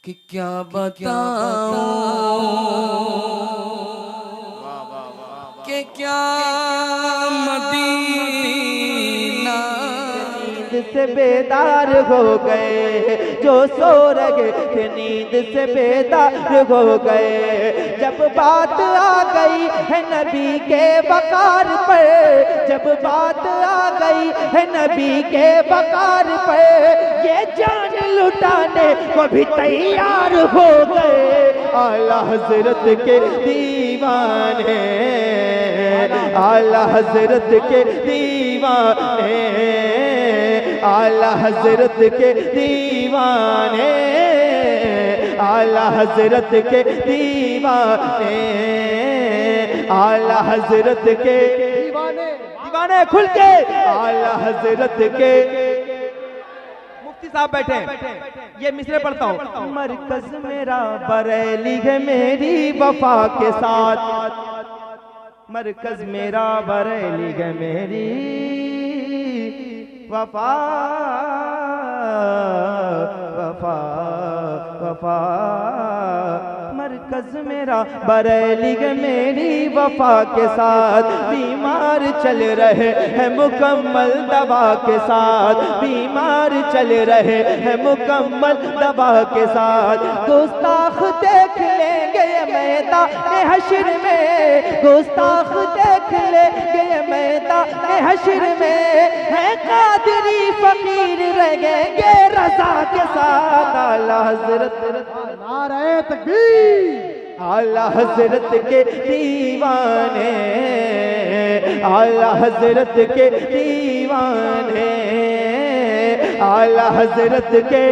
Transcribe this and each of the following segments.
कि क्या बताऊं कि क्या मदीना। नींद से बेदार हो गए जो सो रहे थे, नींद से बेदार हो गए। जब बात आ गई है नबी के वकार पर, जब बात आ गई है नबी के वकार पर, ये जान लुटाने को भी तैयार हो गए। आला हजरत के दीवाने, आला हजरत के दीवाने, आला हजरत के दीवाने, आला हजरत के दीवाने, आला हजरत के दीवाने, दीवाने खुल के आला हजरत के। मुफ्ती साहब बैठे हैं, ये मिसरे पढ़ता हूँ। मरकज मेरा बरेली है मेरी वफा के साथ, मरकज मेरा बरेली है मेरी वफा, वफा, वफा। मरकज मेरा बरेली है मेरी वफा के साथ, बीमार चल रहे हैं मुकम्मल दवा के साथ, बीमार चल रहे हैं मुकम्मल दवा के साथ। गुस्ताख देख लेंगे ये मैदान हश्र में, गुस्ताख देख लेंगे ये मैदान हश्र में, है कादरी फकीर रहेंगे रज़ा के साथ। आला हज़रत, नारे तकबीर, आला हज़रत के दीवाने, आला हज़रत के दीवाने, आला हज़रत के,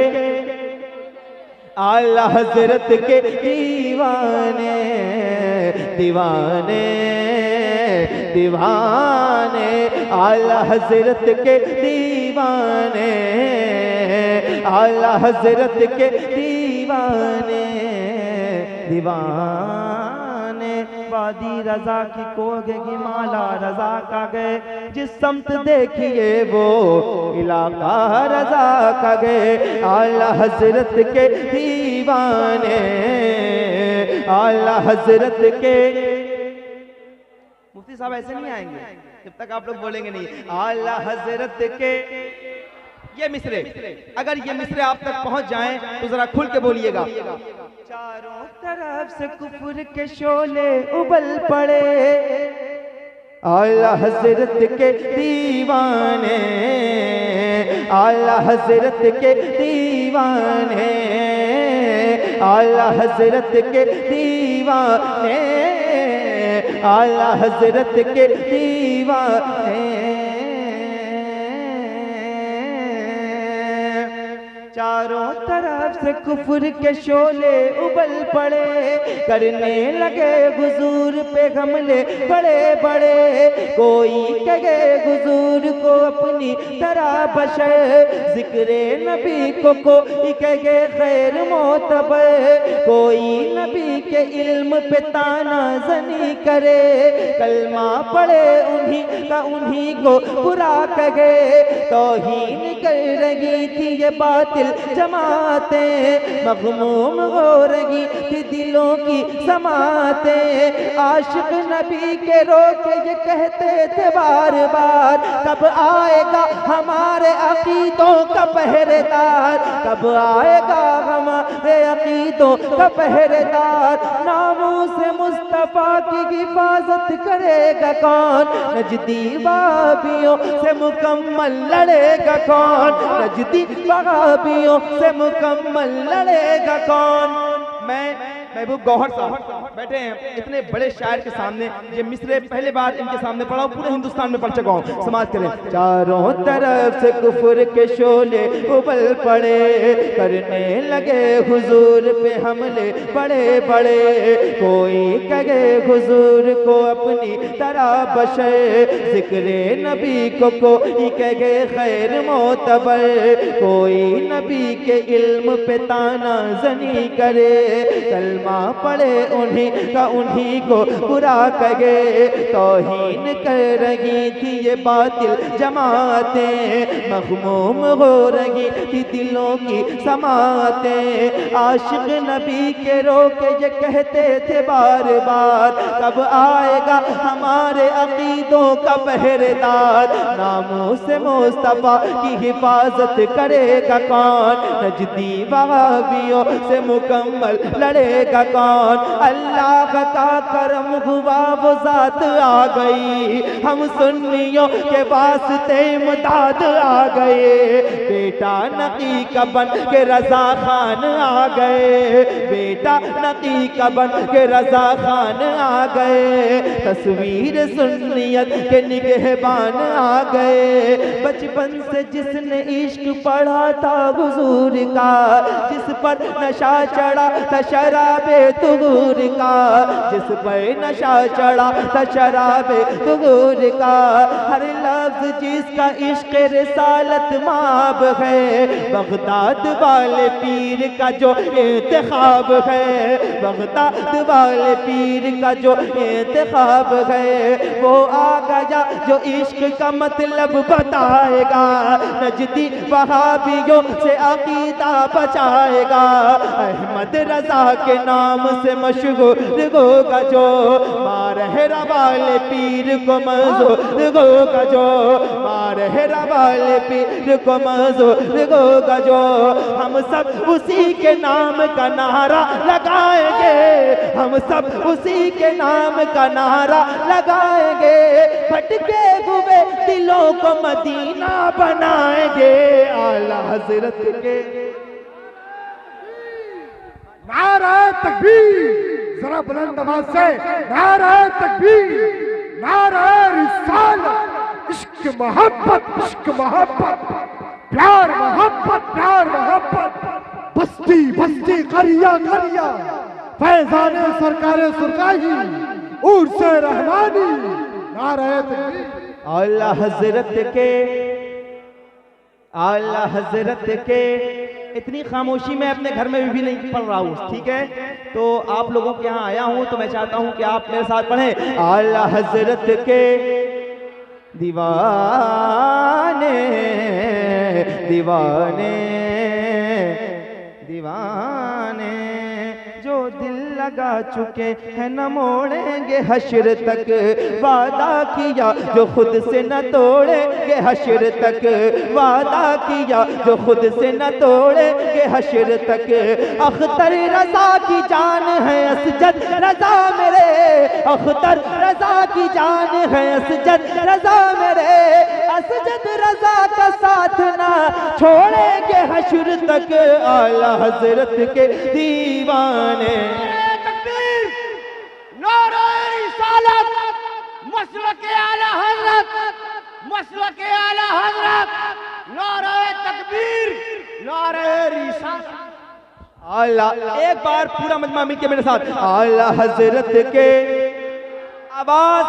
आला हज़रत के दीवाने, दीवाने, दीवाने, आला हज़रत के दीवाने, आला हज़रत के दीवाने, दीवाने। वादी रजा की कोगे की माला रजा का गए, जिस समत देखिए वो इलाका रजा का गए। आला हज़रत के दीवाने, आला हज़रत के। मुफ्ती साहब ऐसे नहीं आएंगे जब तक आप लोग बोलेंगे नहीं आला हज़रत के। ये मिसरे, अगर ये मिसरे आप तक पहुंच जाएं तो जरा खुल के बोलिएगा। चारों तरफ से कुफर के शोले उबल पड़े, आला हज़रत के दीवाने, आला हज़रत के दीवाने, आला हज़रत के दीवाने, आला हज़रत के दीवाने। चारों तरफ से कुफर के शोले उबल पड़े, करने लगे हुजूर पे हमले बड़े बड़े। कोई कहे हुजूर को अपनी तरह बशर, जिक्रे नबी को कोई कहे खैर मोतबर, कोई नबी के इल्म पे ताना जनी करे, कलमा पढ़े उन्हीं का उन्हीं को बुरा कहे। तौहीन कर रही थी ये बातिल जमातें, मग़मूम हो रही थी दिलों की समातें। आशिक नबी के रोके ये कहते थे बार बार, कब आएगा हमारे अकीदों का पहरेदार, कब आएगा हमारे अकीदों का पहरेदार। नामूस मुस्तफा की हिफाजत करेगा कौन, नजदी वहाबियों से मुकम्मल लड़ेगा कौन, नजदी वहाबियों से मुकम्मल लड़ेगा कौन। मैं महबूब गौहर साहब बैठे हैं, इतने बड़े शायर के सामने ये मिसरे पहले बार इनके सामने पढ़ा हूं, पूरे हिंदुस्तान में पढ़ चुका हूं। समाज करें। चारों तरफ से कुफर के शोले उबल पड़े, करने लगे हुजूर पे हमले बड़े बड़े। कोई कहे हुजूर को अपनी तरह बशर, जिक्रे नबी को कोई कहे खैर मोतबर, कोई नबी के इल्म पे ताना जनी करे, कलमा पढ़े उन्हीं को बुरा कहे। तौहीन कर रही थी ये बातिल जमातें, मखमूम हो रही थी दिलों की समातें। आशिक नबी के रोके ये कहते थे बार बार, कब आएगा हमारे अकीदों का पहरेदार। नामों से मुस्तफा की हिफाजत करेगा कौन, नजदी वहाबियों से मुकम्मल लड़ेगा कौन। अल्लाह का करम हुआ वो जात आ गई, हम सुन्नियों के वास्ते इमदाद आ गए। बेटा नकी का बन के रजा खान आ गए, बेटा नकी का बन के रजा खान आ गए। तस्वीर सुन्नियत के निगहबान आ गए। बचपन से जिसने इश्क पढ़ा था हुजूर का, जिस पर नशा चढ़ा था शराबे तुहूर का, जिस पर नशा चढ़ा था शराबे तुहूर का। हर लफ्ज जिसका इश्क रिसालत माब है, बगदाद वाले पीर का जो इंतखाब है, बगदाद वाले पीर का जो इंतखाब है। वो आ गया जो इश्क का मतलब बताएगा, नजदी वहाबियों से अकीदा बचाएगा। अहमद रजा के नाम से मशहूर होगा जो, मारहरा वाले पीर को मंजूर होगा जो, मारहरा वाले पीर को मंजूर होगा जो। हम सब उसी के नाम का नारा लगाएंगे, हम सब उसी के नाम का नारा लगाएंगे। भटके हुए दिलों को मदीना बनाएंगे। आला हजरत के नारा तकबीर, जरा बुलंद आवाज से नारा तकबीर, नारा रिसालत, इश्क मोहब्बत, इश्क मोहब्बत, प्यार मोहब्बत, प्यार मोहब्बत, बस्ती बस्ती करिया करिया, फैजाने सरकारे सुरकाही, उर्स रहमानी, नारा तकबीर। आला हजरत के, आला हजरत के। इतनी खामोशी मैं अपने घर में भी नहीं पढ़ रहा हूँ, ठीक है? तो आप लोगों के यहाँ आया हूँ तो मैं चाहता हूँ कि आप मेरे साथ पढ़ें। आला हजरत के दीवाने दीवाने दीवाने, जो दिल लगा चुके हैं न मोड़ेंगे हश्र तक, वादा किया जो खुद से न तोड़ेंगे हश्र तक, वादा किया जो खुद से न तोड़ेंगे हश्र तक। अख्तर रजा की जान है असजद रजा मेरे, अख्तर रजा की जान है असजद रजा मेरे। असजद रजा का साथ ना छोड़ेंगे हश्र तक। आला हजरत के दीवाने, मसलके आला हज़रत, मसलके आला हज़रत, नारे तकबीर, नारे रिसालत। आला, एक बार पूरा मजमा मिलके मेरे साथ। आला हजरत के आवाज।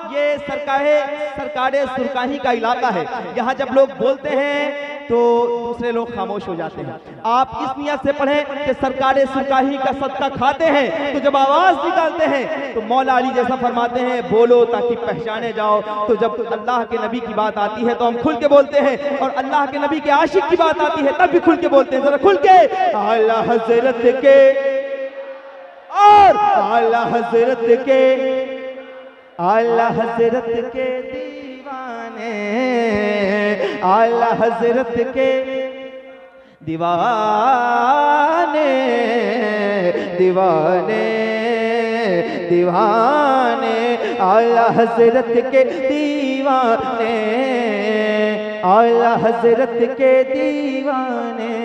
ये सरकारे सुरकाही का इलाका है, यहाँ जब लोग बोलते हैं तो दूसरे लोग खामोश हो जाते हैं। आप इस नियत से पढ़ें कि सरकारे सुरकाही का सदका खाते हैं तो जब आवाज निकालते हैं तो मौला अली जैसा फरमाते हैं, बोलो ताकि पहचाने जाओ। तो जब अल्लाह के नबी की बात आती है तो हम खुल के बोलते हैं, और अल्लाह के नबी के आशिक की बात आती है तब भी खुल के बोलते हैं। जरा खुल के आला हजरत के, और आला हजरत के, आला हजरत के दीवाने, आला हजरत के दीवाने दीवाने दीवाने, आला हजरत के दीवाने, आला हजरत के दीवाने।